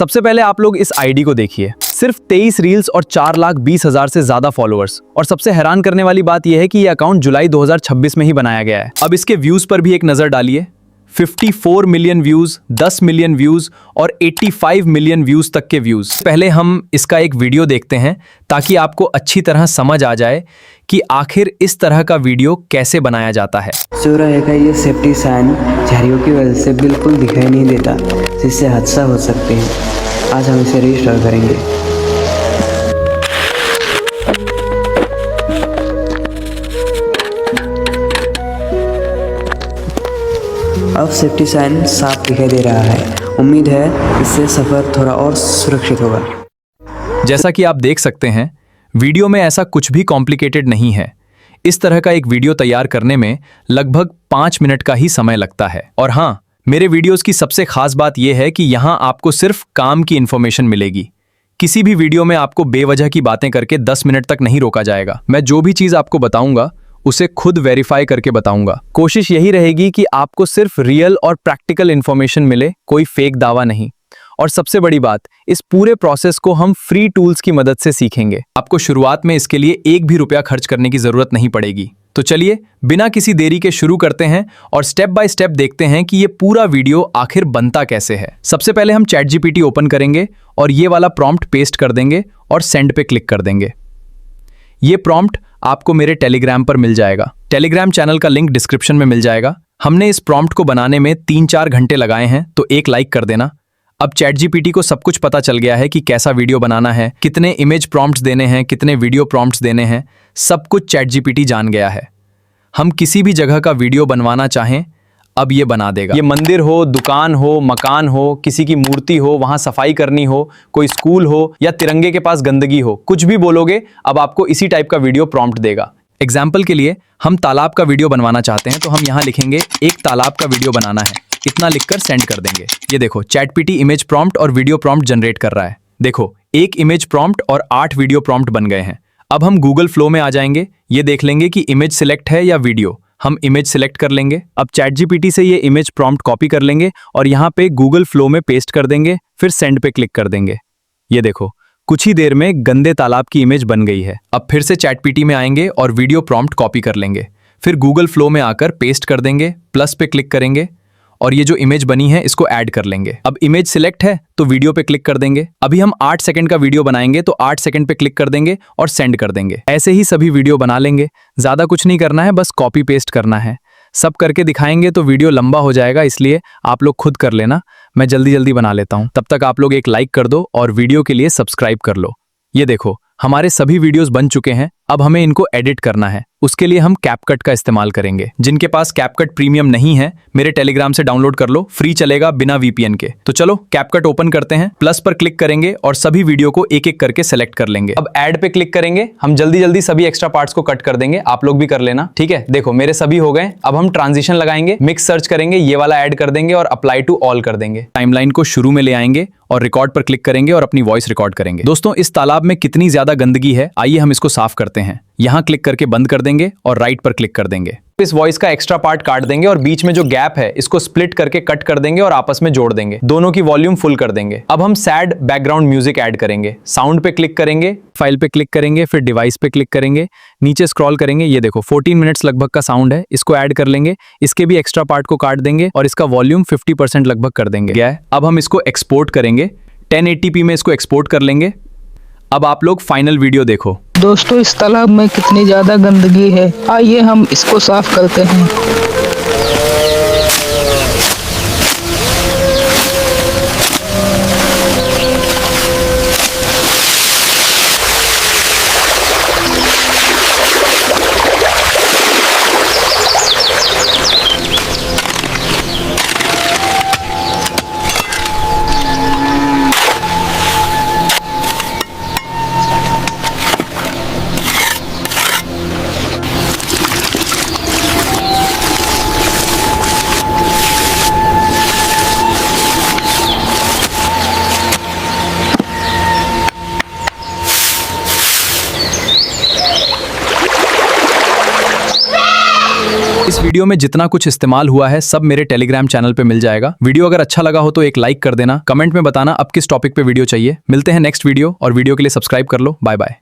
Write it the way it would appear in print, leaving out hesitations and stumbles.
सबसे पहले आप लोग इस आईडी को देखिए, सिर्फ 23 रील्स और 4,20,000 से ज्यादा फॉलोअर्स। और सबसे हैरान करने वाली बात यह है कि यह अकाउंट जुलाई 2026 में ही बनाया गया है। अब इसके व्यूज पर भी एक नजर डालिए, 54 मिलियन व्यूज, 10 मिलियन व्यूज और 85 मिलियन व्यूज तक के व्यूज। पहले हम इसका एक वीडियो देखते हैं ताकि आपको अच्छी तरह समझ आ जाए कि आखिर इस तरह का वीडियो कैसे बनाया जाता है। चौराहे का ये सेफ्टी साइन झाड़ियों की वजह से बिल्कुल दिखाई नहीं देता, जिससे हादसा हो सकते हैं। आज हम इसे रिस्टोर करेंगे। अब सेफ्टी साइन साफ दिखाई दे रहा है। उम्मीद है इससे सफ़र थोड़ा और सुरक्षित होगा। जैसा कि आप देख सकते हैं, वीडियो में ऐसा कुछ भी कॉम्प्लिकेटेड नहीं है। इस तरह का एक वीडियो तैयार करने में लगभग 5 मिनट का ही समय लगता है। और हाँ, मेरे वीडियोस की सबसे खास बात यह है कि यहाँ आपको सिर्फ काम की इंफॉर्मेशन मिलेगी। किसी भी वीडियो में आपको बेवजह की बातें करके 10 मिनट तक नहीं रोका जाएगा। मैं जो भी चीज़ आपको बताऊंगा उसे खुद वेरीफाई करके बताऊंगा। कोशिश यही रहेगी कि आपको सिर्फ रियल और प्रैक्टिकल इंफॉर्मेशन मिले, कोई फेक दावा नहीं। और सबसे बड़ी बात, इस पूरे प्रोसेस को हम फ्री टूल्स की मदद से सीखेंगे। आपको शुरुआत में इसके लिए 1 भी रुपया खर्च करने की जरूरत नहीं पड़ेगी। तो चलिए बिना किसी देरी के शुरू करते हैं और स्टेप बाय स्टेप देखते हैं कि ये पूरा वीडियो आखिर बनता कैसे है। सबसे पहले हम ChatGPT ओपन करेंगे और ये वाला प्रॉम्प्ट पेस्ट कर देंगे और सेंड पे क्लिक कर देंगे। ये प्रॉम्प्ट आपको मेरे टेलीग्राम पर मिल जाएगा। टेलीग्राम चैनल का लिंक डिस्क्रिप्शन में मिल जाएगा। हमने इस प्रॉम्प्ट को बनाने में 3-4 घंटे लगाए हैं, तो एक लाइक कर देना। अब ChatGPT को सब कुछ पता चल गया है कि कैसा वीडियो बनाना है, कितने इमेज प्रॉम्प्ट्स देने हैं, कितने वीडियो प्रॉम्प्ट्स देने हैं, सब कुछ ChatGPT जान गया है। हम किसी भी जगह का वीडियो बनवाना चाहें, अब ये बना देगा। ये मंदिर हो, दुकान हो, मकान हो, किसी की मूर्ति हो, वहां सफाई करनी हो, कोई स्कूल हो या तिरंगे के पास गंदगी हो, कुछ भी बोलोगे अब आपको इसी टाइप का वीडियो प्रॉम्प्ट देगा। एग्जाम्पल के लिए हम तालाब का वीडियो बनवाना चाहते हैं, तो हम यहाँ लिखेंगे एक तालाब का वीडियो बनाना है, इतना लिखकर सेंड कर देंगे। ये देखो, ChatGPT इमेज प्रॉम्प्ट और वीडियो प्रॉम्प्ट जनरेट कर रहा है। देखो, एक इमेज प्रॉम्प्ट और 8 वीडियो प्रॉम्प्ट बन गए हैं। अब हम गूगल फ्लो में आ जाएंगे, ये देख लेंगे कि इमेज सिलेक्ट है या वीडियो। हम इमेज सिलेक्ट कर लेंगे। अब ChatGPT से ये इमेज प्रॉम्प्ट कॉपी कर लेंगे और यहाँ पे गूगल फ्लो में पेस्ट कर देंगे, फिर सेंड पे क्लिक कर देंगे। ये देखो, कुछ ही देर में गंदे तालाब की इमेज बन गई है। अब फिर से ChatGPT में आएंगे और वीडियो प्रॉम्प्ट कॉपी कर लेंगे, फिर गूगल फ्लो में आकर पेस्ट कर देंगे, प्लस पे क्लिक करेंगे और ये जो इमेज बनी है इसको ऐड कर लेंगे। अब इमेज सिलेक्ट है तो वीडियो पे क्लिक कर देंगे। अभी हम 8 सेकंड का वीडियो बनाएंगे, तो 8 सेकंड पे क्लिक कर देंगे और सेंड कर देंगे। ऐसे ही सभी वीडियो बना लेंगे। ज्यादा कुछ नहीं करना है, बस कॉपी पेस्ट करना है। सब करके दिखाएंगे तो वीडियो लंबा हो जाएगा, इसलिए आप लोग खुद कर लेना। मैं जल्दी जल्दी बना लेता हूं। तब तक आप लोग एक लाइक कर दो और वीडियो के लिए सब्सक्राइब कर लो। ये देखो, हमारे सभी वीडियोस बन चुके हैं। अब हमें इनको एडिट करना है। उसके लिए हम कैपकट का इस्तेमाल करेंगे। जिनके पास कैपकट प्रीमियम नहीं है, मेरे टेलीग्राम से डाउनलोड कर लो, फ्री चलेगा बिना VPN के। तो चलो कैपकट ओपन करते हैं, प्लस पर क्लिक करेंगे और सभी वीडियो को एक एक करके सेलेक्ट कर लेंगे। अब ऐड पे क्लिक करेंगे। हम जल्दी जल्दी सभी एक्स्ट्रा पार्ट्स को कट कर देंगे, आप लोग भी कर लेना, ठीक है। देखो, मेरे सभी हो गए। अब हम ट्रांजिशन लगाएंगे, मिक्स सर्च करेंगे, ये वाला ऐड कर देंगे और अप्लाई टू ऑल कर देंगे। टाइमलाइन को शुरू में ले आएंगे और रिकॉर्ड पर क्लिक करेंगे और अपनी वॉइस रिकॉर्ड करेंगे। दोस्तों, इस तालाब में कितनी ज्यादा गंदगी है, आइए हम इसको साफ करते हैं। यहां क्लिक करके बंद कर देंगे और राइट पर क्लिक कर देंगे। इस वॉइस का एक्स्ट्रा पार्ट काट देंगे और बीच में जो गैप है इसको स्प्लिट करके कट कर देंगे और आपस में जोड़ देंगे। दोनों की वॉल्यूम फुल कर देंगे। अब हम सैड बैकग्राउंड म्यूजिक ऐड करेंगे। साउंड पे क्लिक करेंगे, फाइल पे क्लिक करेंगे, फिर डिवाइस पे क्लिक करेंगे, नीचे स्क्रॉल करेंगे। ये देखो 14 मिनट्स लगभग का साउंड है, इसको ऐड कर लेंगे। इसके भी एक्स्ट्रा पार्ट को काट देंगे और इसका वॉल्यूम 50% लगभग कर देंगे। अब हम इसको एक्सपोर्ट करेंगे, 1080p में इसको एक्सपोर्ट कर लेंगे। अब आप लोग फाइनल वीडियो देखो। दोस्तों, इस तालाब में कितनी ज़्यादा गंदगी है, आइए हम इसको साफ करते हैं। वीडियो में जितना कुछ इस्तेमाल हुआ है सब मेरे टेलीग्राम चैनल पे मिल जाएगा। वीडियो अगर अच्छा लगा हो तो एक लाइक कर देना, कमेंट में बताना अब किस टॉपिक पे वीडियो चाहिए। मिलते हैं नेक्स्ट वीडियो, और वीडियो के लिए सब्सक्राइब कर लो। Bye bye.